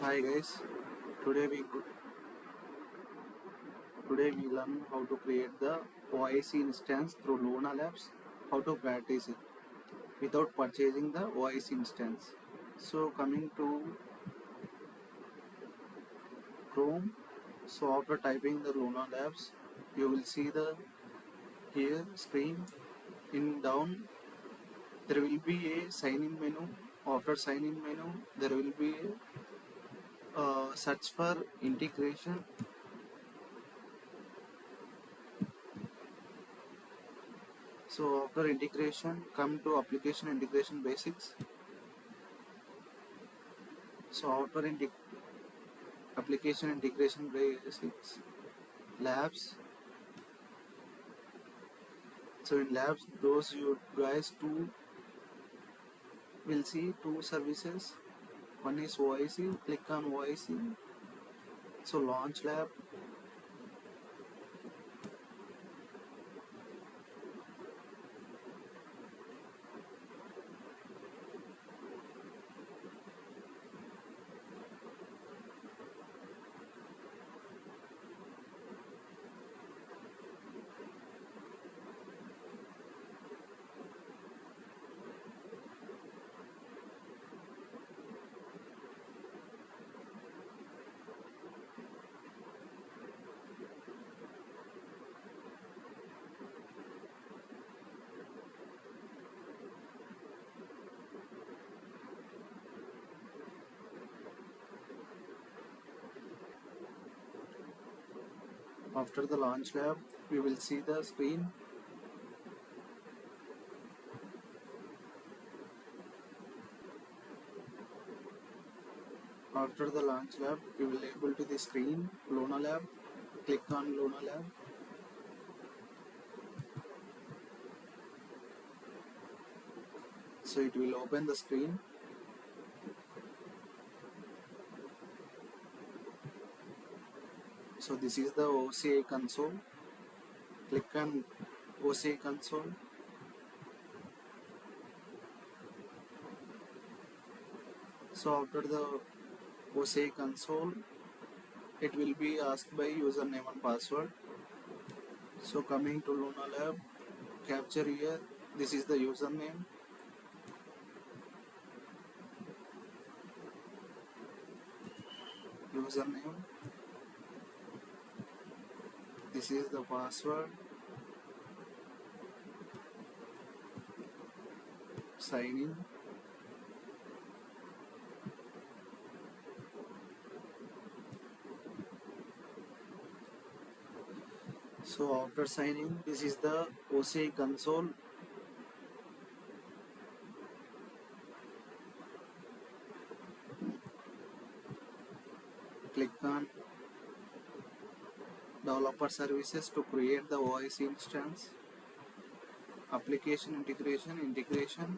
Hi guys, today we today we learn how to create the OIC instance through Lunalbs, how to practice it without purchasing the OIC instance. So coming to Chrome, so after typing the Lunalbs, you will see the here screen in down there will be a sign in menu. After sign in menu there will be a search for integration. So after integration, come to application integration basics. So after application integration basics, labs. So in labs, those you guys two will see two services. One is OIC. Click on OIC. So launch lab. After the launch lab, we will see the screen. After the launch lab, we will able to the screen Lunalb. Click on Lunalb. So it will open the screen. So this is the OCI console. Click on OCI console. So after the OCI console, it will be asked by username and password. So coming to Lunalb, capture here. This is the username. Username. This is the password. Sign in. So after signing, this is the OCI console. Click on developer services to create the OIC instance. Application integration.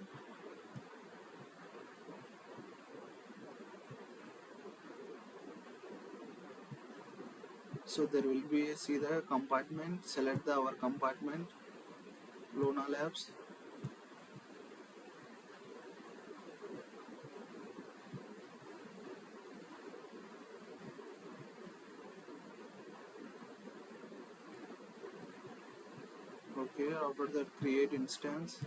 So there will be see the compartment. Select our compartment. Lunalbs. Okay, after that create instance.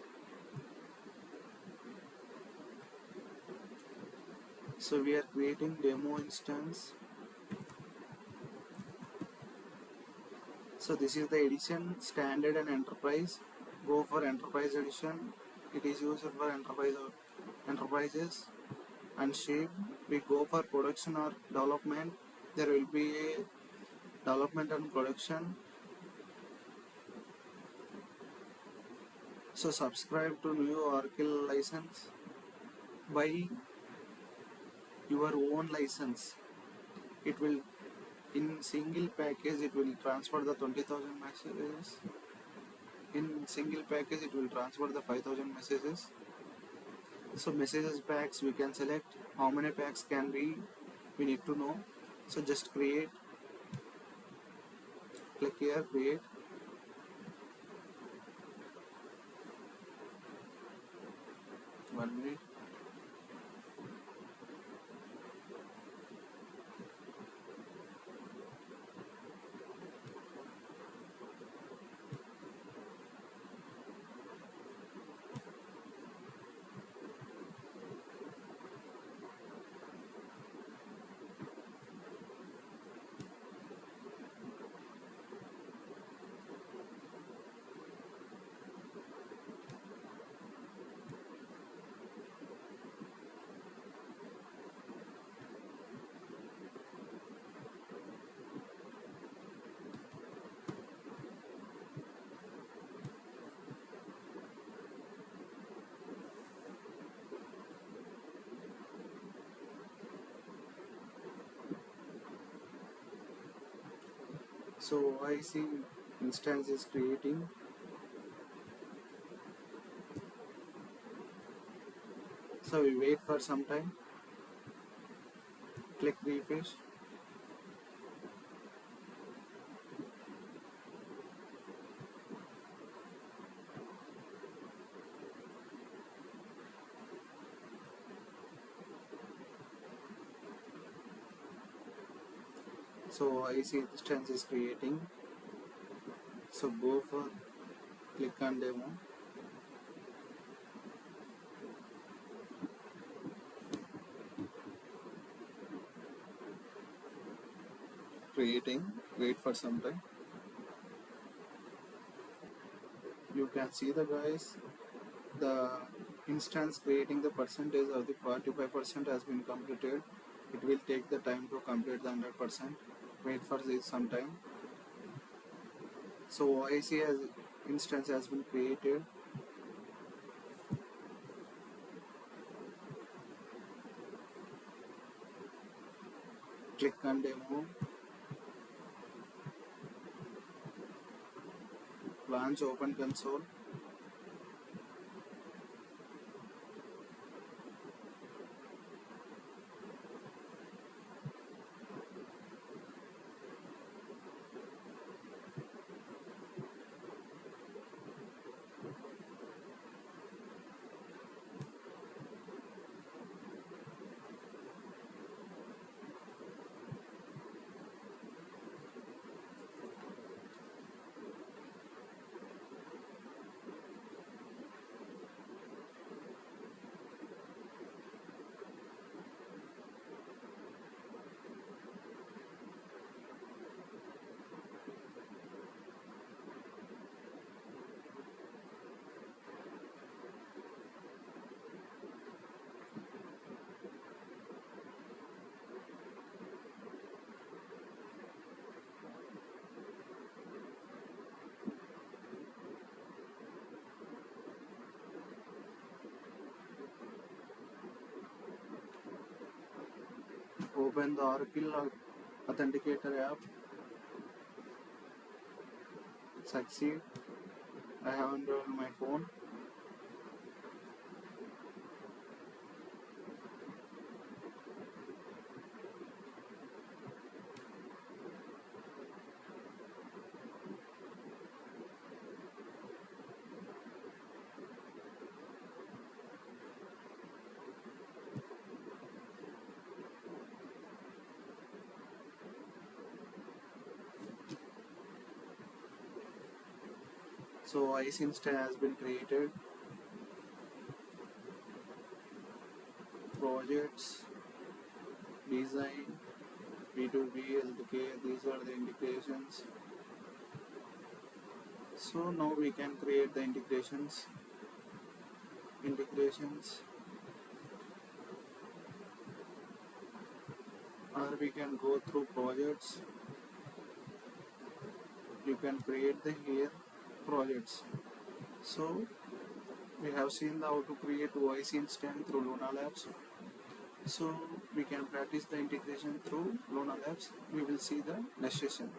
So we are creating demo instance. So this is the edition standard and enterprise. Go for enterprise edition. It is used for enterprises. And shape we go for production or development. There will be a development and production. So subscribe to new Oracle license. Buy your own license. It will in single package it will transfer the 20,000 messages. In single package it will transfer the 5,000 messages. So messages packs we can select how many packs can be, we need to know. So just create. Click here, create. One minute. So OIC instance is creating. So we wait for some time, click refresh. So OIC instance is creating. So go for click on demo. Creating, wait for some time. You can see the guys, the instance creating the percentage of the 45% has been completed. It will take the time to complete the 100%. Wait for this some time. So OIC instance has been created. Click on demo. Launch open console. Open the Oracle Authenticator app. Succeed. I have enrolled my phone. So OIC instance has been created. Projects, design, B2B, LTK, these are the integrations. So now we can create the integrations. Or we can go through projects. You can create the here projects. So we have seen how to create OIC instance through Lunalbs. So we can practice the integration through Lunalbs. We will see the next session.